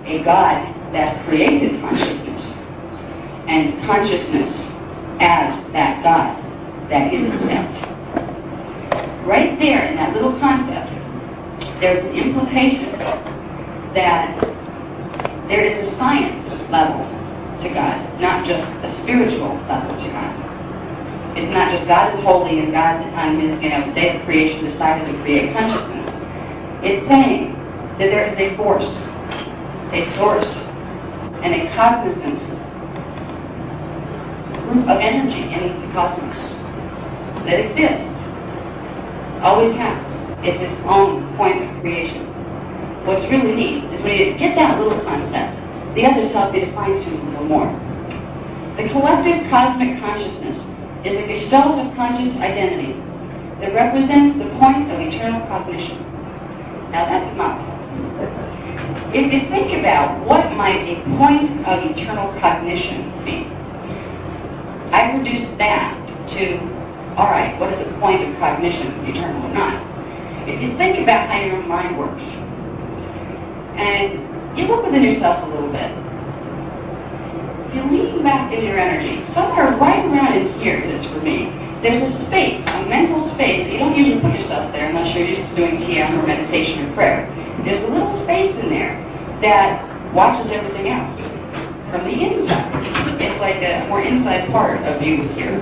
a God that created consciousness, and consciousness as that God that is itself. Right there in that little concept, there's an implication that there is a science level to God, not just a spiritual level to God. It's not just God is holy and God on his day of creation decided to create consciousness. It's saying that there is a force, a source, and a cognizant group of energy in the cosmos that exists, always has. It's its own point of creation. What's really neat is when you get that little concept, the others help you to fine-tune a little more. The collective cosmic consciousness is a gestalt of conscious identity that represents the point of eternal cognition. Now that's a mouthful. If you think about what might a point of eternal cognition be, I reduced that to, all right, what is a point of cognition, eternal or not? If you think about how your mind works, and you look within yourself a little bit, if you lean back in your energy, somewhere right around in here is for me, there's a space, a mental space, that you don't usually put yourself there unless you're used to doing TM or meditation or prayer. There's a little space in there that watches everything out from the inside. It's like a more inside part of you here.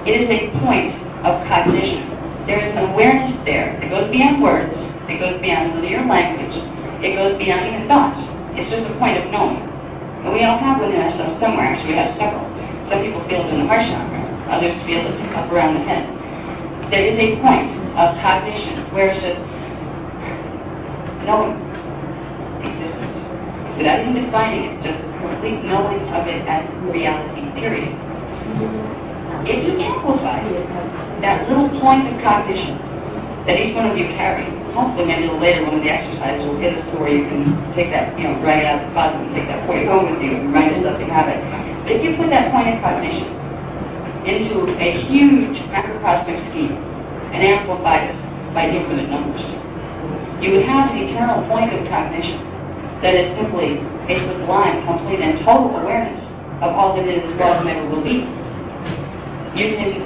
It is a point of cognition. There is an awareness there. It goes beyond words. It goes beyond linear language. It goes beyond even thoughts. It's just a point of knowing. And we all have within ourselves somewhere. Actually, we have several. Some people feel it in the heart chakra. Others feel it up around the head. There is a point of cognition where it's just knowing existence. Without even defining it, just complete knowing of it as reality, period. If you amplify that little point of cognition that each one of you carry, hopefully maybe a little later one of the exercises will get us to where you can take that, drag it out of the closet and take that point home with you and remind yourself you have it. But if you put that point of cognition into a huge macrocosmic scheme and amplify it by infinite numbers, you would have an eternal point of cognition that is simply a sublime, complete, and total awareness of all that is, was, and ever will be. You can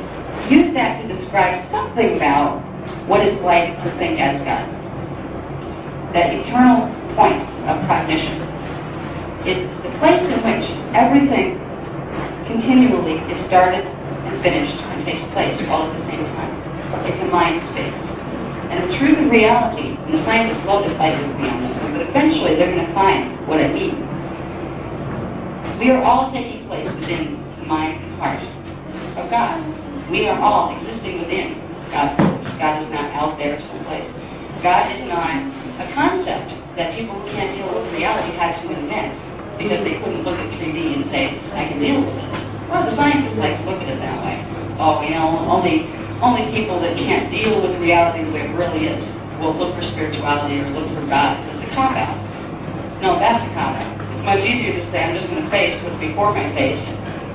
use that to describe something about what it's like to think as God. That eternal point of cognition is the place in which everything continually is started and finished and takes place all at the same time. It's a mind space. And the truth of reality, and the scientists love to fight with me on this one, but eventually they're going to find what I mean. We are all taking place within the mind and heart of God. We are all existing within God's source. God is not out there someplace. God is not a concept that people who can't deal with reality had to invent because they couldn't look at 3D and say, I can deal with this. Well, the scientists like to look at it that way. Oh, only people that can't deal with reality the way it really is will look for spirituality or look for God. It's a cop-out. No, that's a cop-out. It's much easier to say, I'm just going to face what's before my face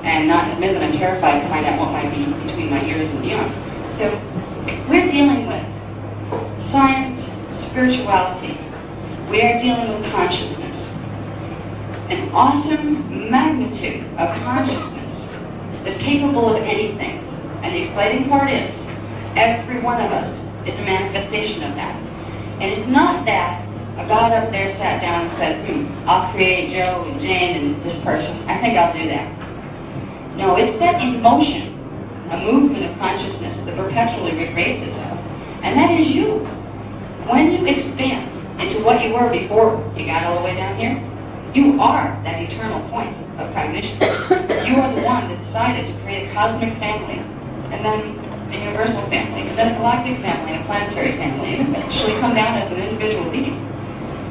and not admit that I'm terrified to find out what might be between my ears and beyond. So we're dealing with science, spirituality. We are dealing with consciousness. An awesome magnitude of consciousness is capable of anything. And the exciting part is, every one of us is a manifestation of that. And it's not that a God up there sat down and said, I'll create Joe and Jane and this person. I think I'll do that. No, it's set in motion, a movement of consciousness that perpetually recreates itself. And that is you. When you expand into what you were before you got all the way down here, you are that eternal point of cognition. You are the one that decided to create a cosmic family, and then a universal family, and then a galactic family, and a planetary family, and eventually come down as an individual being.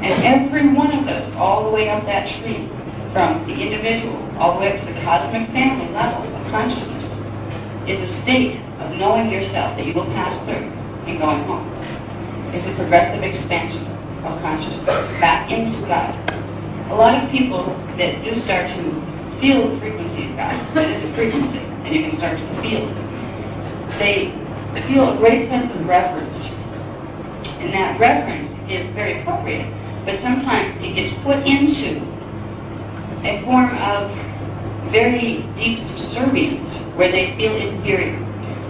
And every one of those, all the way up that tree, from the individual all the way up to the cosmic family level of consciousness, is a state of knowing yourself that you will pass through and going home. It's a progressive expansion of consciousness back into God. A lot of people that do start to feel the frequency of God, it is a frequency, and you can start to feel it. They feel a great sense of reverence. And that reverence is very appropriate, but sometimes it gets put into a form of very deep subservience, where they feel inferior,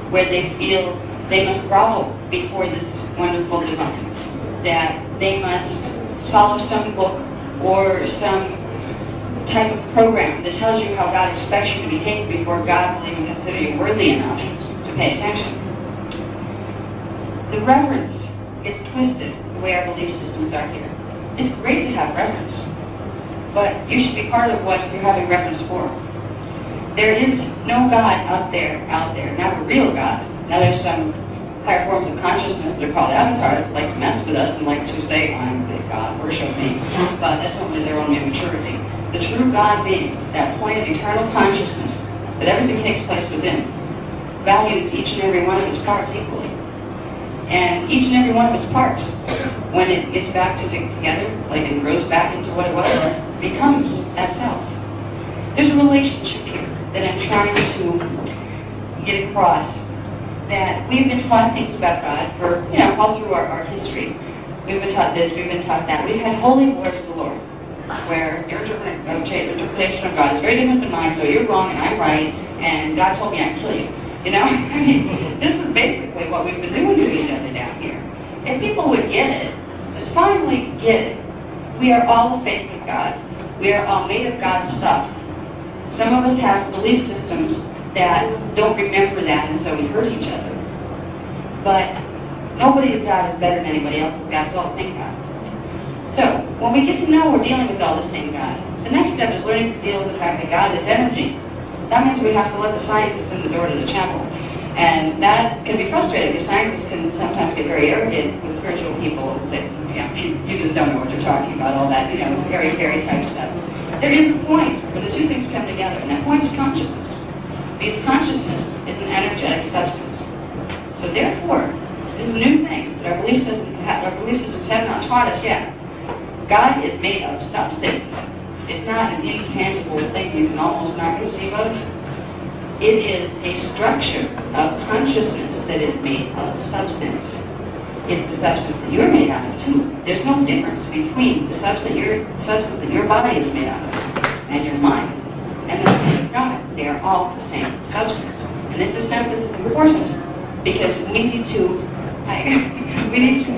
where they feel they must grovel before this wonderful divine, that they must follow some book or some type of program that tells you how God expects you to behave before God will even consider you worthy enough to pay attention. The reverence gets twisted the way our belief systems are here. It's great to have reverence, but you should be part of what you're having reverence for. There is no God out there, not a real God. Now there's some higher forms of consciousness that are called avatars that like to mess with us and like to say, I'm the God, worship me. But that's only their own immaturity. The true God being, that point of eternal consciousness, that everything takes place within, values each and every one of its parts equally. And each and every one of its parts, when it gets back together, like it grows back into what it was, becomes that self. There's a relationship here that I'm trying to get across, that we've been taught things about God for, all through our history. We've been taught this, we've been taught that. We've had holy wars of the Lord, where your interpretation of God is very different than mine, so you're wrong and I'm right, and God told me I'd kill you. This is basically what we've been doing to each other down here. If people would get it, just finally get it, we are all the face of God. We are all made of God's stuff. Some of us have belief systems that don't remember that, and so we hurt each other. But nobody's God is better than anybody else. God's all the same God. So, when we get to know we're dealing with all the same God, the next step is learning to deal with the fact that God is energy. That means we have to let the scientists in the door to the chapel. And that can be frustrating, because scientists can sometimes get very arrogant with spiritual people and say, you just don't know what you're talking about, all that, very fairy type stuff. There is a point where the two things come together, and that point is consciousness. Because consciousness is an energetic substance. So therefore, this is a new thing that our belief systems have not taught us yet. God is made of substance. It's not an intangible thing you can almost not conceive of. It is a structure of consciousness that is made of substance. It's the substance that you're made out of, too. There's no difference between the substance that your body is made out of and your mind and the mind of God. They are all the same substance. And this is important because we need to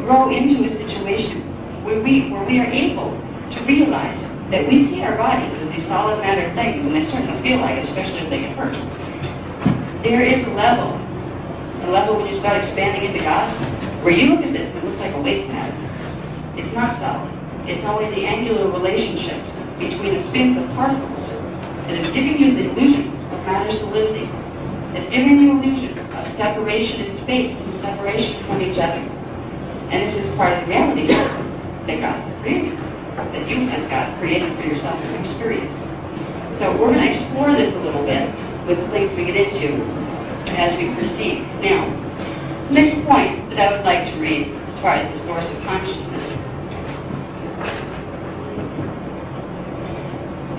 grow into a situation where we are able to realize that we see our bodies as these solid matter things, and they certainly feel like it, especially if they get hurt. There is a level when you start expanding into God, where you look at this and it looks like a wave pattern. It's not solid. It's only the angular relationships between the spins of particles that is giving you the illusion of matter solidity. It's giving you the illusion of separation in space and separation from each other. And this is part of reality that God created, that you as God created for yourself to experience. So we're going to explore this a little bit with the things we get into as we proceed. Now, the next point that I would like to read as far as the source of consciousness.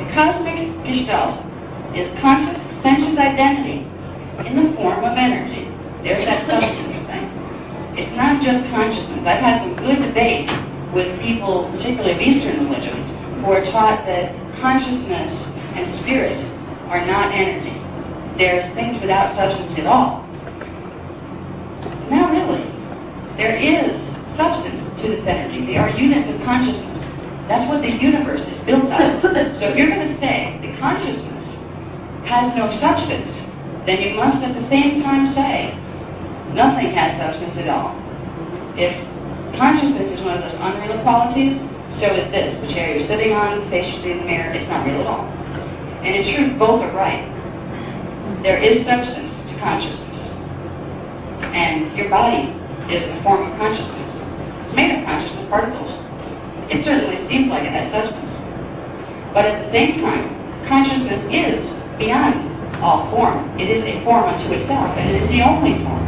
The cosmic gestalt is conscious sentient identity in the form of energy. There's that substance thing. It's not just consciousness. I've had some good debate with people, particularly of Eastern religions, who are taught that consciousness and spirit are not energy. There's things without substance at all. Not really. There is substance to this energy. They are units of consciousness. That's what the universe is built on. So if you're going to say that consciousness has no substance, then you must at the same time say nothing has substance at all. If consciousness is one of those unreal qualities, so is this. The chair you're sitting on, the face you see in the mirror, it's not real at all. And in truth, both are right. There is substance to consciousness. And your body is a form of consciousness. It's made of consciousness particles. It certainly seems like it has substance. But at the same time, consciousness is beyond all form. It is a form unto itself, and it is the only form.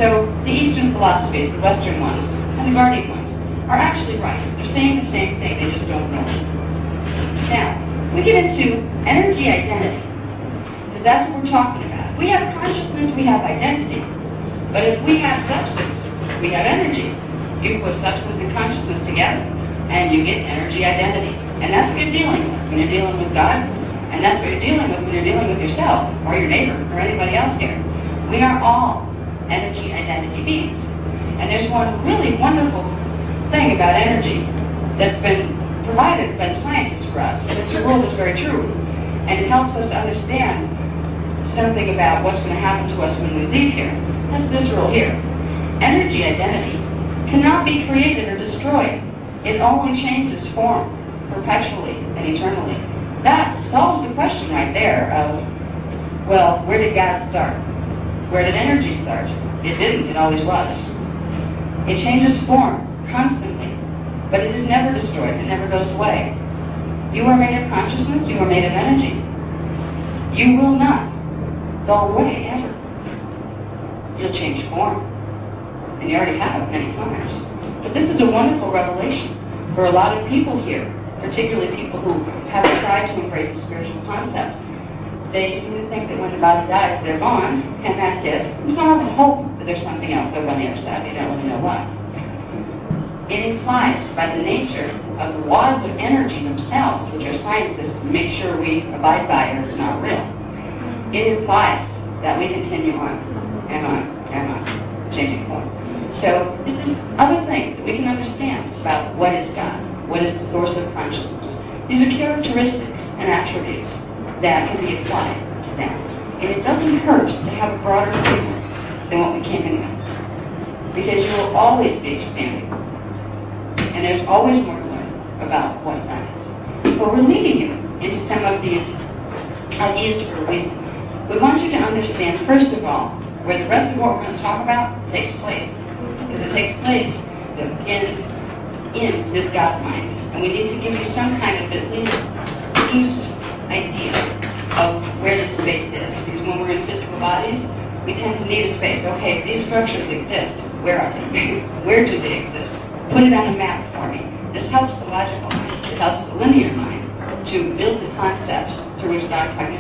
So the Eastern philosophies, the Western ones, and the Guardian ones, are actually right. They're saying the same thing, they just don't know it. Now, we get into energy identity, because that's what we're talking about. We have consciousness, we have identity. But if we have substance, we have energy. You put substance and consciousness together, and you get energy identity. And that's what you're dealing with when you're dealing with God, and that's what you're dealing with when you're dealing with yourself, or your neighbor, or anybody else here. We are all energy identity beings. And there's one really wonderful thing about energy that's been provided by the scientists for us, and it's a rule that's very true. And it helps us understand something about what's going to happen to us when we leave here. That's this rule here. Energy identity cannot be created or destroyed. It only changes form perpetually and eternally. That solves the question right there of, well, where did God start? Where did energy start? It didn't. It always was. It changes form constantly, but it is never destroyed. It never goes away. You are made of consciousness. You are made of energy. You will not go away ever. You'll change form, and you already have many times. But this is a wonderful revelation for a lot of people here, particularly people who haven't tried to embrace the spiritual concept. They seem to think that when the body dies, they're gone, and that's it. It's not a hope that there's something else over on the other side. They don't really know what. It implies, by the nature of the laws of energy themselves, which our scientists make sure we abide by or it's not real, it implies that we continue on and on and on, changing form. So this is other things that we can understand about what is God, what is the source of consciousness. These are characteristics and attributes that can be applied to them. And it doesn't hurt to have a broader view than what we came in with, because you will always be expanding. And there's always more to learn about what that is. But we're leading you into some of these ideas for a reason. We want you to understand, first of all, where the rest of what we're going to talk about takes place. Because it takes place in this God mind. And we need to give you some kind of at least loose idea of where the space is. Because when we're in physical bodies, we tend to need a space. Okay, these structures exist. Where are they? Where do they exist? Put it on a map for me. This helps the logical mind. It helps the linear mind to build the concepts through which God cognition